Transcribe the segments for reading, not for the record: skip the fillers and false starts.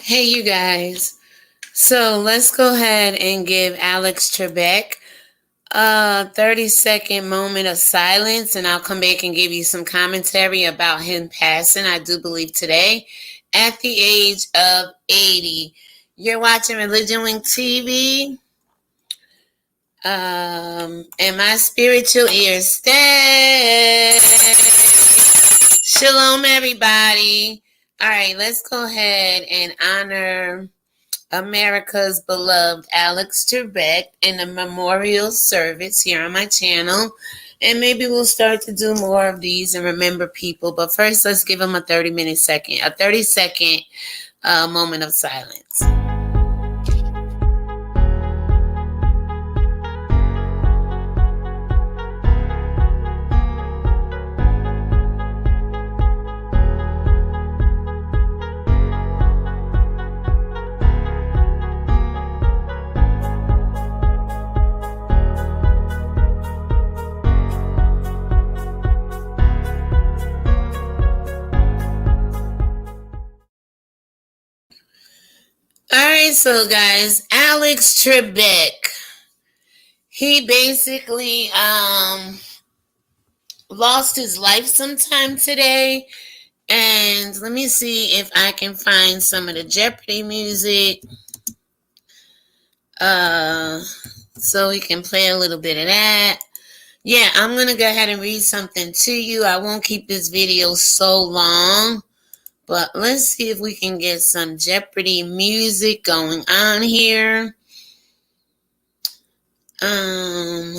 Hey, you guys. So let's go ahead and give Alex Trebek a 30-second moment of silence, and I'll come back and give you some commentary about him passing, I do believe, today at the age of 80. You're watching ReligionWinked TV. And my spiritual ears stay. Shalom, everybody. All right, let's go ahead and honor America's beloved Alex Trebek in a memorial service here on my channel. And maybe we'll start to do more of these and remember people. But first, let's give them a 30-second moment of silence. Alright, so guys, Alex Trebek, he basically lost his life sometime today. And let me see if I can find some of the Jeopardy music so we can play a little bit of that. Yeah, I'm going to go ahead and read something to you. I won't keep this video so long. But let's see if we can get some Jeopardy music going on here. I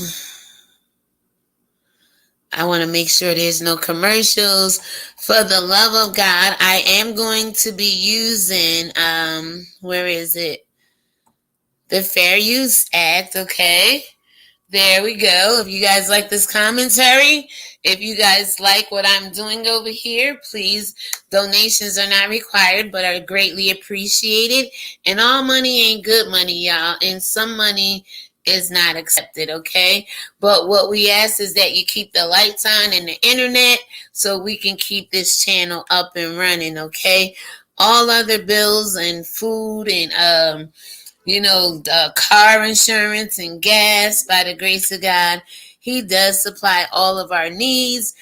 want to make sure there's no commercials. For the love of God, I am going to be using, where is it? The Fair Use Act, okay? There we go. If you guys like this commentary, if you guys like what I'm doing over here, please, donations are not required, but are greatly appreciated. And all money ain't good money, y'all. And some money is not accepted, okay? But what we ask is that you keep the lights on and the internet so we can keep this channel up and running, okay? All other bills and food and, car insurance and gas, by the grace of God, he does supply all of our needs.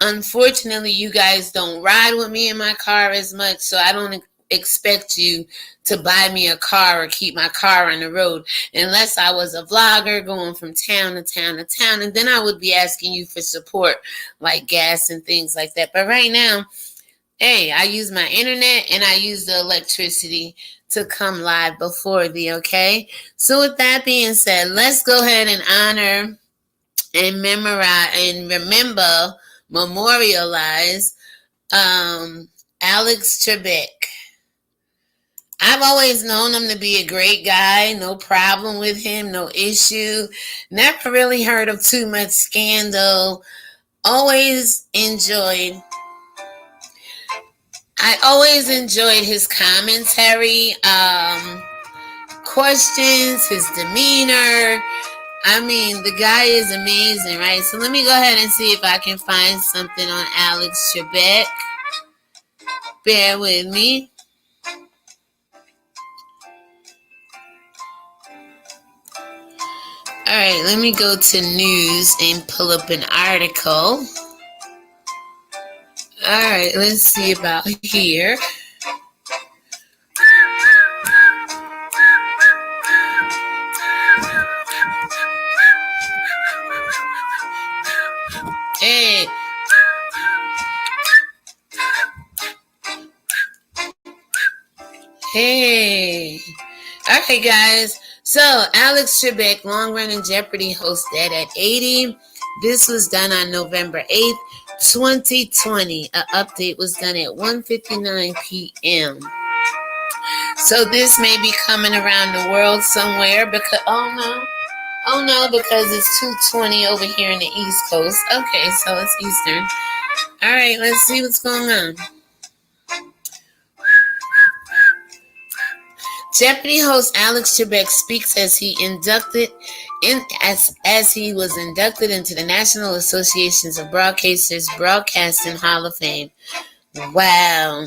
Unfortunately, you guys don't ride with me in my car as much, so I don't expect you to buy me a car or keep my car on the road unless I was a vlogger going from town to town to town, and then I would be asking you for support like gas and things like that. But right now, hey, I use my internet and I use the electricity to come live before thee, okay? So with that being said, let's go ahead and honor and memorialize Alex Trebek. I've always known him to be a great guy, no problem with him, no issue. Never really heard of too much scandal. I always enjoyed his commentary, questions, his demeanor. I mean, the guy is amazing, right? So let me go ahead and see if I can find something on Alex Trebek. Bear with me. All right, let me go to news and pull up an article. All right, let's see about here. Hey. Hey. Okay, guys. So, Alex Trebek, long-running Jeopardy host, dead at 80. This was done on November 8th. 2020. An update was done at 1:59 p.m. So this may be coming around the world somewhere because because it's 2:20 over here in the East Coast. Okay, so it's Eastern. All right, let's see what's going on. Jeopardy host Alex Trebek speaks as he was inducted into the National Associations of Broadcasters Broadcasting Hall of Fame. Wow.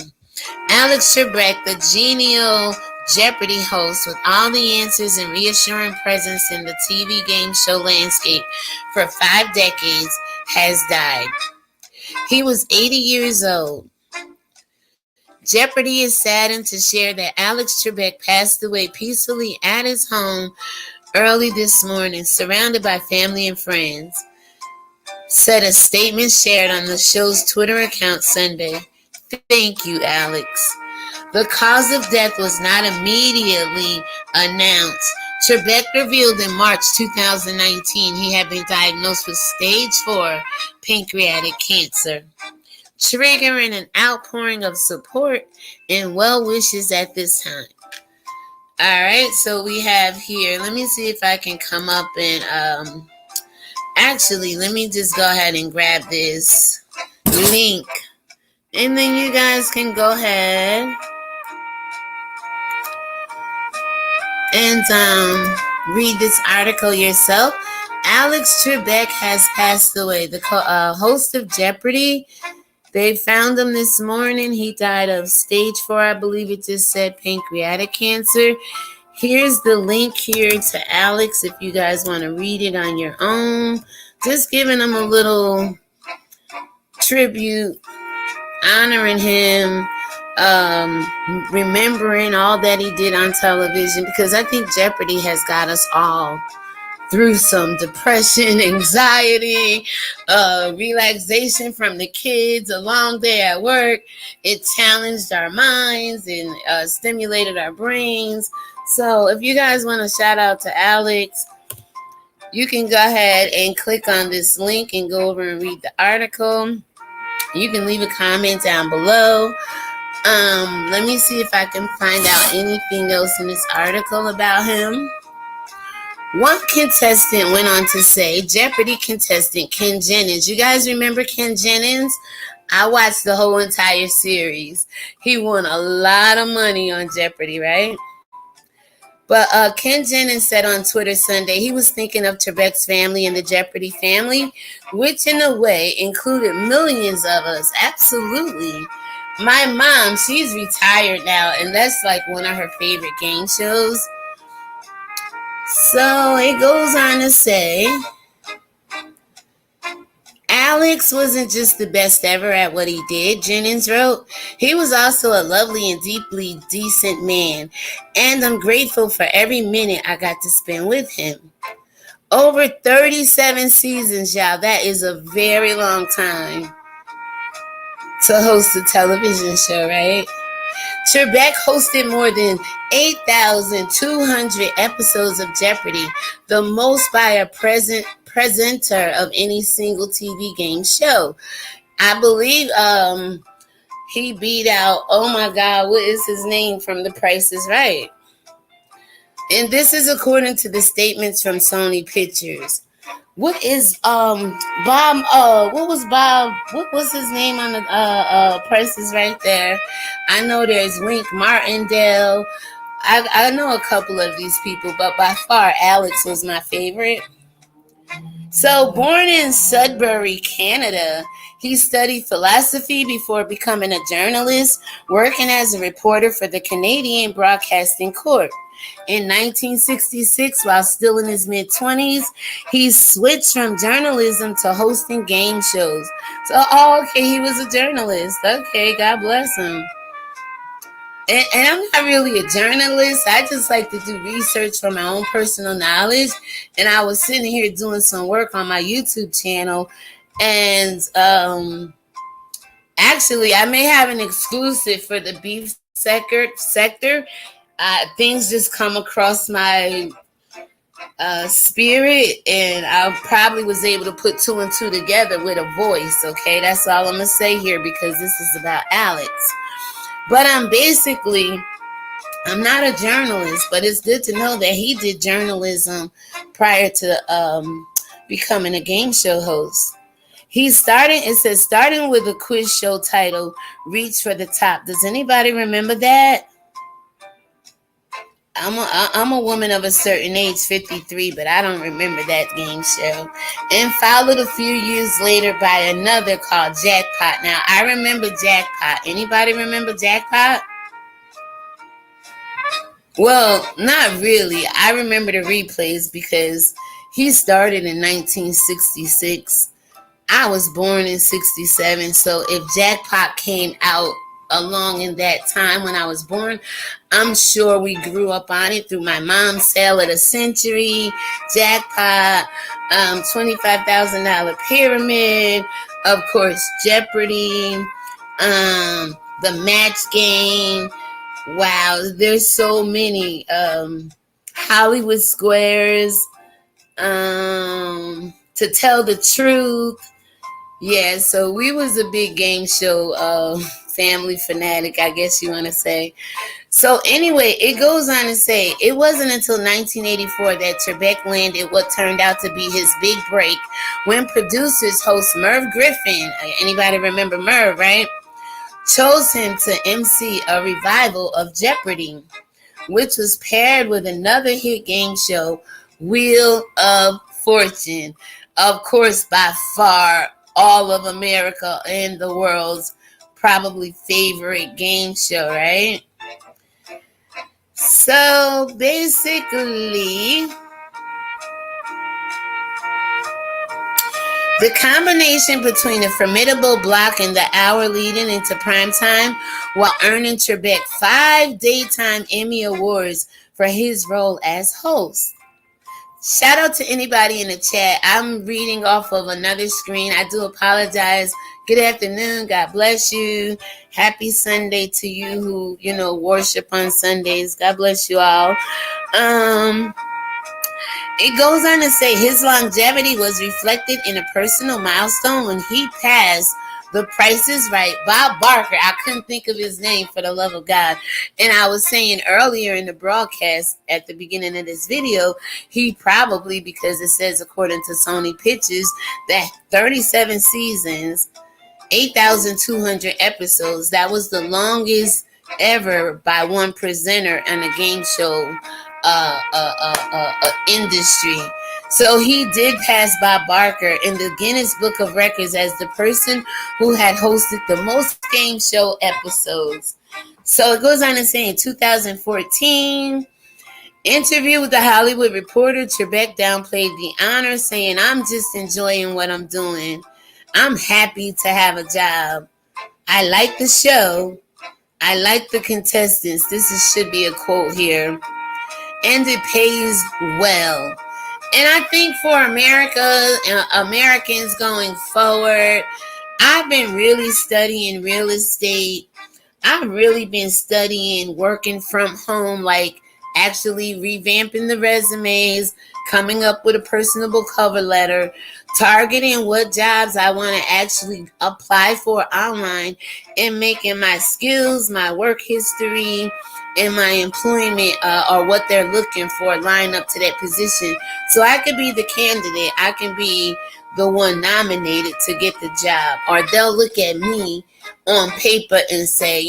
Alex Trebek, the genial Jeopardy host with all the answers and reassuring presence in the TV game show landscape for 5 decades, has died. He was 80 years old. Jeopardy is saddened to share that Alex Trebek passed away peacefully at his home early this morning, surrounded by family and friends, said a statement shared on the show's Twitter account Sunday. Thank you, Alex. The cause of death was not immediately announced. Trebek revealed in March 2019 he had been diagnosed with stage 4 pancreatic cancer, triggering an outpouring of support and well wishes at this time. All right, so we have here, let me see if I can come up and actually, let me just go ahead and grab this link, and then you guys can go ahead and read this article yourself. Alex Trebek has passed away. The host of Jeopardy. They found him this morning. He died of stage 4, I believe it just said, pancreatic cancer. Here's the link here to Alex if you guys want to read it on your own. Just giving him a little tribute, honoring him, remembering all that he did on television, because I think Jeopardy has got us all through some depression, anxiety, relaxation from the kids, a long day at work. It challenged our minds and stimulated our brains. So if you guys want to shout out to Alex, you can go ahead and click on this link and go over and read the article. You can leave a comment down below. Let me see if I can find out anything else in this article about him. One contestant went on to say, Jeopardy contestant Ken Jennings. You guys remember Ken Jennings? I watched the whole entire series. He won a lot of money on Jeopardy, right? But Ken Jennings said on Twitter Sunday he was thinking of Trebek's family and the Jeopardy family, which in a way included millions of us. Absolutely. My mom, she's retired now, and that's like one of her favorite game shows. So it goes on to say, Alex wasn't just the best ever at what he did, Jennings wrote. He was also a lovely and deeply decent man, and I'm grateful for every minute I got to spend with him. Over 37 seasons, y'all. That is a very long time to host a television show, right? Trebek hosted more than 8,200 episodes of Jeopardy, the most by a presenter of any single TV game show. I believe he beat out, oh my God, what is his name from The Price is Right? And this is according to the statements from Sony Pictures. What is Bob what was his name on the Price is Right there? I know there's Wink Martindale. I know a couple of these people, but by far Alex was my favorite. So born in Sudbury, Canada, he studied philosophy before becoming a journalist, working as a reporter for the Canadian Broadcasting Corp. In 1966, while still in his mid-20s, he switched from journalism to hosting game shows. So, okay, he was a journalist. Okay, God bless him. And I'm not really a journalist. I just like to do research for my own personal knowledge. And I was sitting here doing some work on my YouTube channel. And actually, I may have an exclusive for the beef sector. Things just come across my spirit, and I probably was able to put 2 and 2 together with a voice. Okay, that's all I'm going to say here, because this is about Alex. But I'm not a journalist, but it's good to know that he did journalism prior to becoming a game show host. It says, starting with a quiz show title, Reach for the Top. Does anybody remember that? I'm a woman of a certain age, 53, but I don't remember that game show. And followed a few years later by another called Jackpot. Now, I remember Jackpot. Anybody remember Jackpot? Well, not really. I remember the replays because he started in 1966. I was born in 67, so if Jackpot came out along in that time when I was born, I'm sure we grew up on it through my mom's Sale of the Century, Jackpot, $25,000 Pyramid, of course, Jeopardy, the Match Game. Wow, there's so many. Hollywood Squares, To Tell the Truth. Yeah, so we was a big game show family fanatic, I guess you want to say. So anyway, it goes on to say, it wasn't until 1984 that Trebek landed what turned out to be his big break when producers host Merv Griffin, anybody remember Merv, right? Chose him to MC a revival of Jeopardy, which was paired with another hit game show, Wheel of Fortune. Of course, by far, all of America and the world's probably favorite game show, right? So basically, the combination between a formidable block and the hour leading into prime time while earning Trebek 5 Daytime Emmy Awards for his role as host. Shout out to anybody in the chat. I'm reading off of another screen. I do apologize. Good afternoon. God bless you. Happy Sunday to you who, worship on Sundays. God bless you all. It goes on to say his longevity was reflected in a personal milestone when he passed The Price is Right. Bob Barker, I couldn't think of his name for the love of God. And I was saying earlier in the broadcast at the beginning of this video, he probably, because it says according to Sony Pictures, that 37 seasons, 8,200 episodes, that was the longest ever by one presenter on a game show industry. So he did pass Bob Barker in the Guinness Book of Records as the person who had hosted the most game show episodes. So it goes on to say in 2014, interview with the Hollywood Reporter, Trebek downplayed the honor, saying, "I'm just enjoying what I'm doing. I'm happy to have a job. I like the show. I like the contestants." Should be a quote here. "And it pays well." And I think for Americans going forward, I've been really studying real estate. I've really been studying working from home, like actually revamping the resumes, coming up with a personable cover letter, targeting what jobs I want to actually apply for online, and making my skills, my work history, and my employment or what they're looking for line up to that position. So I could be the candidate. I can be the one nominated to get the job. Or they'll look at me on paper and say,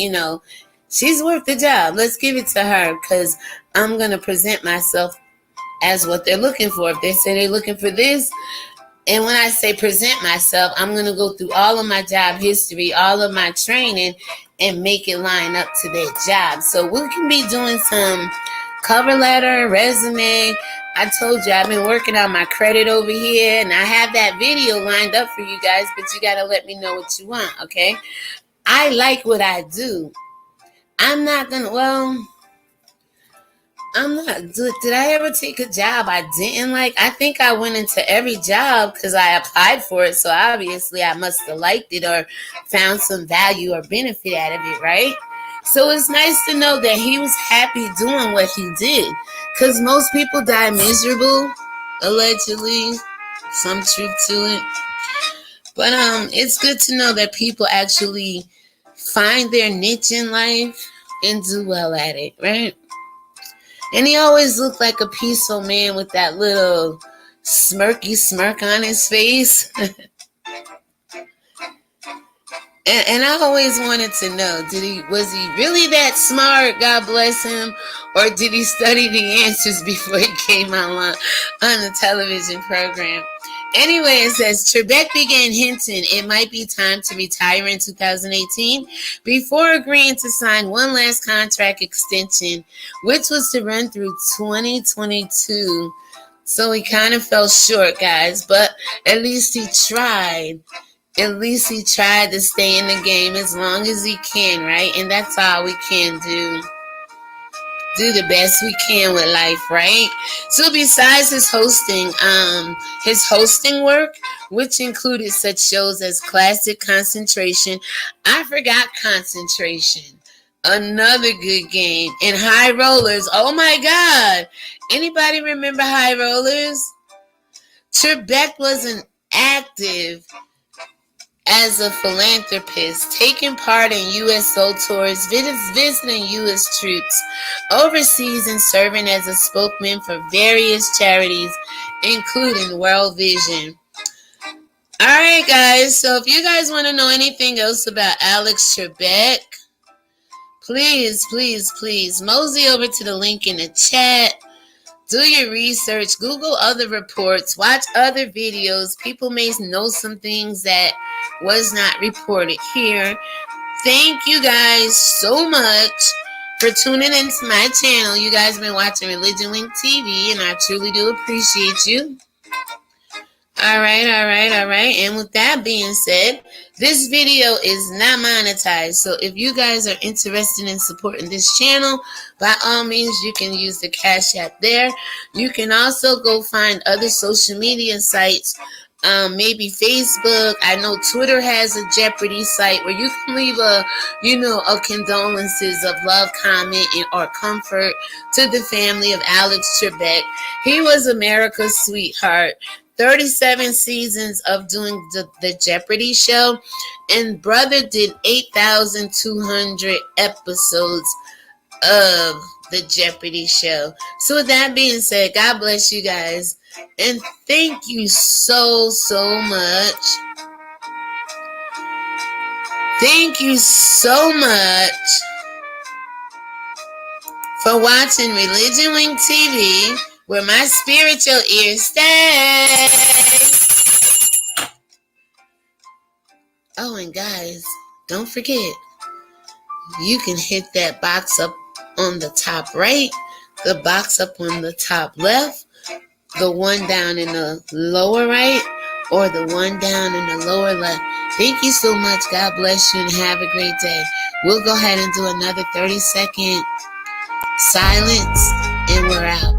she's worth the job. Let's give it to her because I'm going to present myself as what they're looking for. If they say they're looking for this, and when I say present myself, I'm going to go through all of my job history, all of my training, and make it line up to that job. So we can be doing some cover letter, resume. I told you I've been working on my credit over here, and I have that video lined up for you guys, but you got to let me know what you want, okay? I like what I do. Did I ever take a job I didn't like? I think I went into every job because I applied for it. So obviously I must have liked it or found some value or benefit out of it, right? So it's nice to know that he was happy doing what he did, because most people die miserable, allegedly. Some truth to it. But it's good to know that people actually find their niche in life and do well at it, right? And he always looked like a peaceful man with that little smirky smirk on his face. And I always wanted to know, was he really that smart, God bless him, or did he study the answers before he came on the television program? Anyway, it says Trebek began hinting it might be time to retire in 2018 before agreeing to sign one last contract extension, which was to run through 2022. So he kind of fell short, guys, but at least he tried. At least he tried to stay in the game as long as he can, right? And that's all we can do. Do the best we can with life, right? So besides his hosting work, which included such shows as Classic Concentration, I forgot Concentration, another good game, and High Rollers. Oh my God! Anybody remember High Rollers? Trebek was an active as a philanthropist, taking part in USO tours, visiting U.S. troops overseas, and serving as a spokesman for various charities, including World Vision. Alright, guys, so if you guys want to know anything else about Alex Trebek, please mosey over to the link in the chat. Do your research, Google other reports, watch other videos. People may know some things that was not reported here. Thank you guys so much for tuning into my channel. You guys have been watching ReligionWinked TV, and I truly do appreciate you. All right. And with that being said, this video is not monetized. So if you guys are interested in supporting this channel, by all means, you can use the Cash App there. You can also go find other social media sites, maybe Facebook. I know Twitter has a Jeopardy site where you can leave a condolences of love, comment, or comfort to the family of Alex Trebek. He was America's sweetheart. 37 seasons of doing the Jeopardy show, and brother did 8,200 episodes of the Jeopardy show. So with that being said, God bless you guys, and thank you so much. Thank you so much for watching ReligionWinked TV, where my spiritual ears stay. Oh, and guys, don't forget, you can hit that box up on the top right, the box up on the top left, the one down in the lower right, or the one down in the lower left. Thank you so much. God bless you and have a great day. We'll go ahead and do another 30-second silence, and we're out.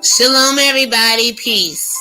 Shalom, everybody. Peace.